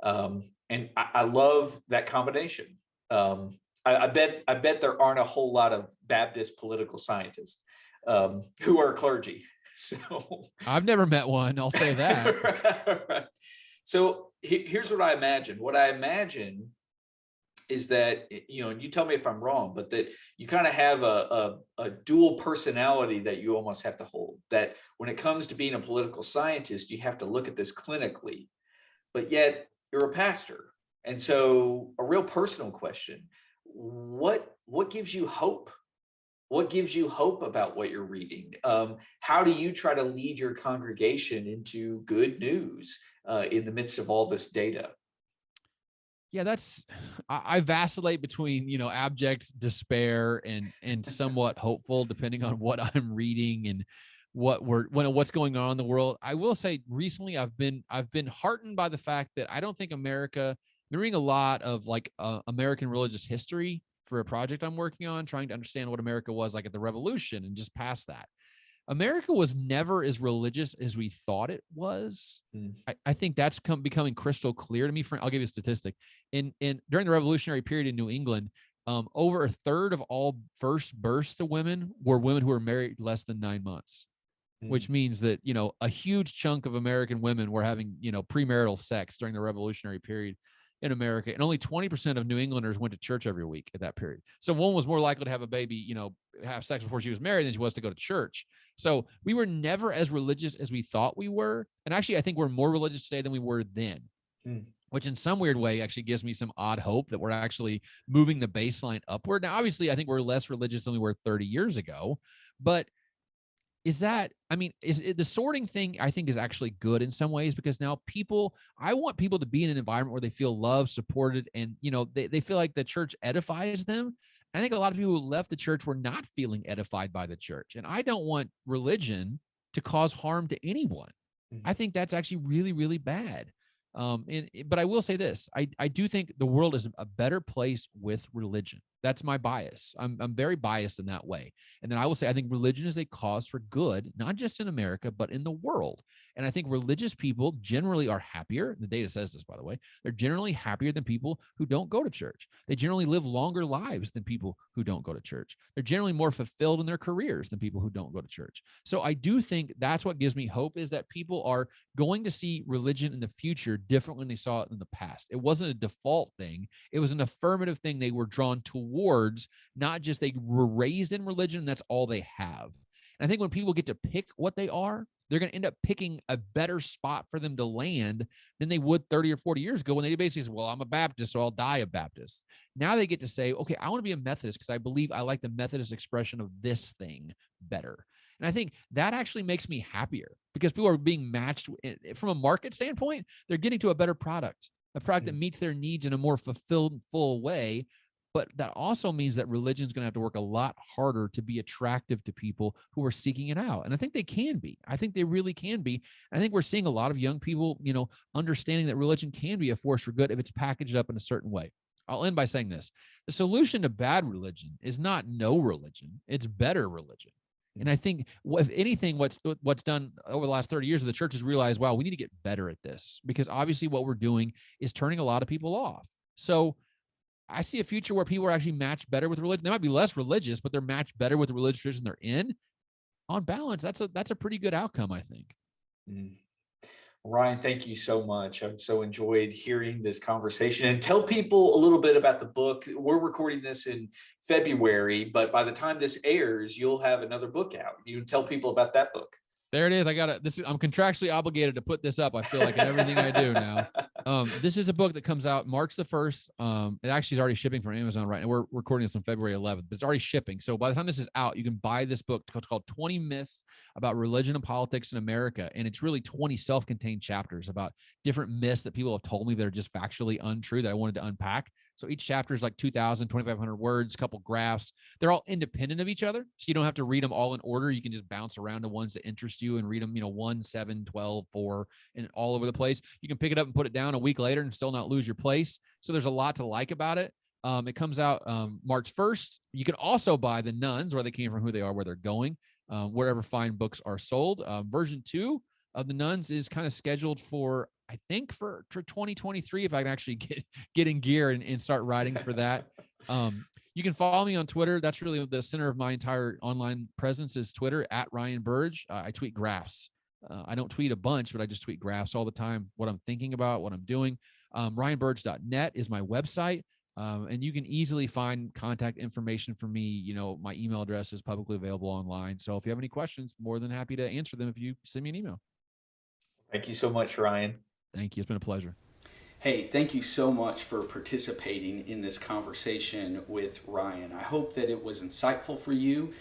And I love that combination. I bet there aren't a whole lot of Baptist political scientists who are clergy. So I've never met one. I'll say that. Right. So here's what I imagine. What I imagine is that, and you tell me if I'm wrong, but that you kind of have a dual personality that you almost have to hold. That when it comes to being a political scientist, you have to look at this clinically, but yet you're a pastor. And so a real personal question, what gives you hope? What gives you hope about what you're reading? How do you try to lead your congregation into good news in the midst of all this data? Yeah, I vacillate between, abject despair and somewhat hopeful, depending on what I'm reading and what's going on in the world. I will say recently I've been heartened by the fact that I don't think America, I've been reading a lot of American religious history for a project I'm working on, trying to understand what America was like at the Revolution and just past that. America was never as religious as we thought it was. I think that's becoming crystal clear to me. I'll give you a statistic. During the Revolutionary period in New England, over a third of all first births to women were women who were married less than 9 months, which means that, a huge chunk of American women were having, premarital sex during the Revolutionary period in America. And only 20% of New Englanders went to church every week at that period. So one was more likely to have a baby, have sex before she was married than she was to go to church. So we were never as religious as we thought we were. And actually, I think we're more religious today than we were then, which in some weird way actually gives me some odd hope that we're actually moving the baseline upward. Now, obviously, I think we're less religious than we were 30 years ago, but the sorting thing, I think, is actually good in some ways, because now I want people to be in an environment where they feel loved, supported, and, they feel like the church edifies them. I think a lot of people who left the church were not feeling edified by the church. And I don't want religion to cause harm to anyone. I think that's actually really, really bad. But I will say this, I do think the world is a better place with religion. That's my bias. I'm very biased in that way. And then I will say, I think religion is a cause for good, not just in America, but in the world. And I think religious people generally are happier. The data says this, by the way. They're generally happier than people who don't go to church. They generally live longer lives than people who don't go to church. They're generally more fulfilled in their careers than people who don't go to church. So I do think that's what gives me hope, is that people are going to see religion in the future differently than they saw it in the past. It wasn't a default thing. It was an affirmative thing they were drawn towards, not just they were raised in religion and that's all they have. And I think when people get to pick what they are, they're going to end up picking a better spot for them to land than they would 30 or 40 years ago when they basically said, well, I'm a Baptist, so I'll die a Baptist. Now they get to say, okay, I want to be a Methodist because I believe I like the Methodist expression of this thing better. And I think that actually makes me happier, because people are being matched from a market standpoint. They're getting to a better product, a product that meets their needs in a more fulfilled, full way. But that also means that religion is going to have to work a lot harder to be attractive to people who are seeking it out. And I think they can be. I think they really can be. I think we're seeing a lot of young people, understanding that religion can be a force for good if it's packaged up in a certain way. I'll end by saying this. The solution to bad religion is not no religion. It's better religion. And I think, if anything, what's done over the last 30 years, the church has realized, wow, we need to get better at this, because obviously what we're doing is turning a lot of people off. So I see a future where people are actually matched better with religion. They might be less religious, but they're matched better with the religious tradition they're in. On balance, that's a pretty good outcome, I think. Ryan, thank you so much. I've so enjoyed hearing this conversation. And tell people a little bit about the book. We're recording this in February, but by the time this airs, you'll have another book out. You tell people about that book. There it is. I got it. I'm contractually obligated to put this up. I feel like in everything I do now. This is a book that comes out March the 1st. It actually is already shipping from Amazon right now. We're recording this on February 11th, but it's already shipping. So by the time this is out, you can buy this book. It's called 20 Myths About Religion and Politics in America. And it's really 20 self-contained chapters about different myths that people have told me that are just factually untrue that I wanted to unpack. So each chapter is like 2,000, 2,500 words, a couple graphs. They're all independent of each other. So you don't have to read them all in order. You can just bounce around to ones that interest you and read them, 1, 7, 12, 4, and all over the place. You can pick it up and put it down a week later and still not lose your place. So there's a lot to like about it. It comes out March 1st. You can also buy the Nuns, where they came from, who they are, where they're going, wherever fine books are sold. Version 2 of the Nuns is kind of scheduled for, I think, for 2023, if I can actually get in gear and start writing for that. You can follow me on Twitter. That's really the center of my entire online presence is Twitter, at Ryan Burge. I tweet graphs. I don't tweet a bunch, but I just tweet graphs all the time, what I'm thinking about, what I'm doing. RyanBurge.net is my website. And you can easily find contact information for me. My email address is publicly available online. So if you have any questions, more than happy to answer them if you send me an email. Thank you so much, Ryan. Thank you. It's been a pleasure. Hey, thank you so much for participating in this conversation with Ryan. I hope that it was insightful for you,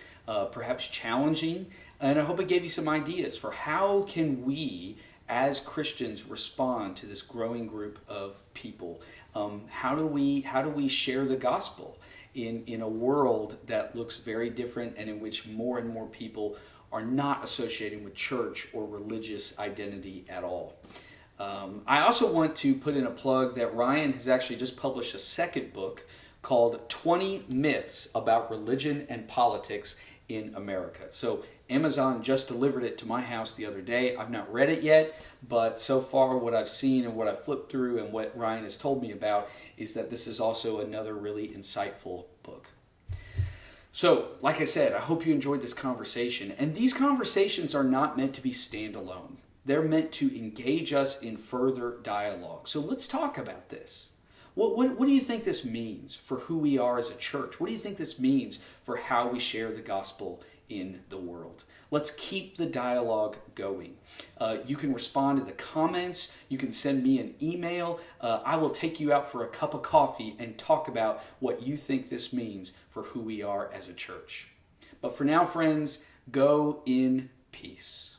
perhaps challenging, and I hope it gave you some ideas for how can we as Christians respond to this growing group of people. How do we share the gospel in a world that looks very different and in which more and more people are not associating with church or religious identity at all? I also want to put in a plug that Ryan has actually just published a second book called 20 Myths About Religion and Politics in America. So Amazon just delivered it to my house the other day. I've not read it yet, but so far what I've seen and what I've flipped through and what Ryan has told me about is that this is also another really insightful book. So, like I said, I hope you enjoyed this conversation. And these conversations are not meant to be standalone. They're meant to engage us in further dialogue. So let's talk about this. What do you think this means for who we are as a church? What do you think this means for how we share the gospel in the world? Let's keep the dialogue going. You can respond to the comments. You can send me an email. I will take you out for a cup of coffee and talk about what you think this means for who we are as a church. But for now, friends, go in peace.